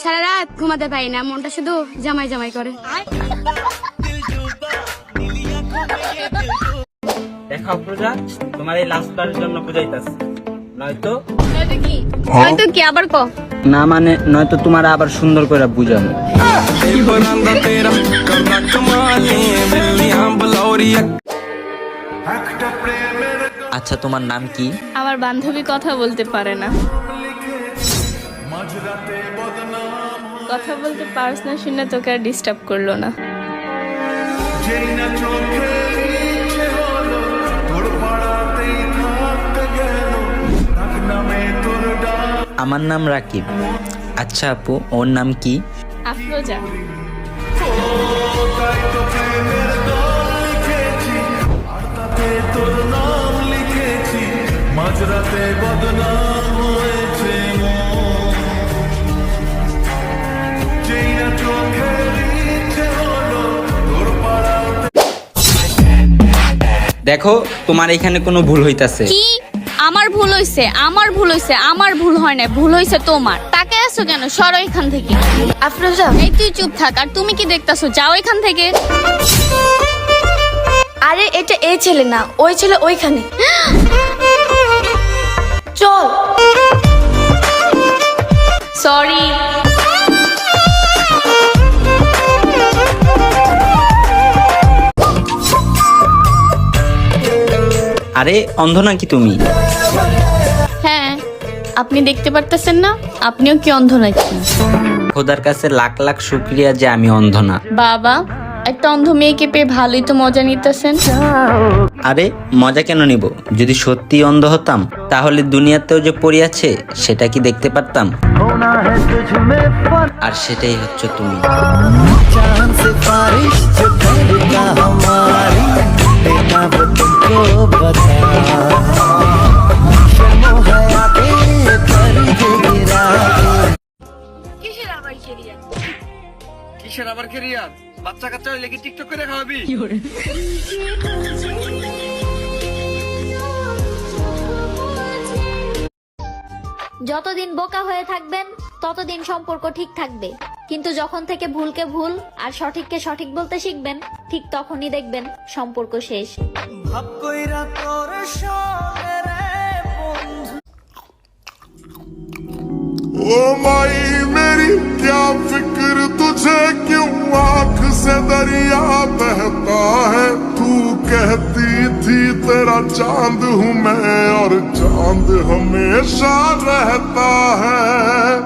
সারা রাত ঘুমাতে পারি না, মনটা শুধু জামাই জামাই করে। দেখো পূজা, তোমার এই লাস্টটার জন্য বুঝাইতাছি, নয়তো কি হয়তো কি আবার ক না মানে নয়তো তোমার আবার সুন্দর করে বুঝানো। আচ্ছা তোমার নাম কি? আমার বান্ধবী কথা বলতে পারে না। কথা বলতে পারছ না শুনে তোকে আর ডিস্টার্ব করলো না। আমার নাম রাকিব। আচ্ছা আপু, ওর নাম কি? আফরোজা। দেখো তোমার এখানে কোনো ভুল হইতাছে। কি আমার ভুল হইছে? আমার ভুল হইছে? আমার ভুল হয় না, ভুল হইছে তোমার। তাকে আসো কেন? সরো এখান থেকে। আফরোজা, এই তুই চুপ থাক। আর তুমি কি দেখতাছো? যাও এখান থেকে। আরে এটা এই ছেলে না, ওই ছেলে ওইখানে। চল। সরি। আরে অন্ধ নাকি তুমি? হ্যাঁ, আপনি দেখতে পারতেছেন না? আপনিও কি অন্ধ নাকি? খোদার কাছে লাখ লাখ শুকরিয়া যে আমি অন্ধ না। বাবা, একটা অন্ধ মেয়েকে পেয়ে ভালোই তো মজা নিতেছেন। আরে মজা কেন নিব? যদি সত্যি অন্ধ হতাম তাহলে দুনিয়াতেও যে পড়ে আছে সেটা কি দেখতে পারতাম? আর সেটাই হচ্ছে তুমি। কিসের আবার কেরিয়ার? বাচ্চা কাচ্চা হইলে কি টিকটক করে খাওয়াবি? যতদিন বোকা হয়ে থাকবেন ততদিন সম্পর্ক ঠিক থাকবে, কিন্তু যখন থেকে ভুলকে ভুল আর সঠিককে সঠিক বলতে শিখবেন, ঠিক তখনই দেখবেন সম্পর্ক শেষ। ओ माई मेरी क्या फिक्र तुझे, क्यों आंख से दरिया बहता है। तू कहती थी तेरा चांद हूँ मैं, और चांद हमेशा रहता है।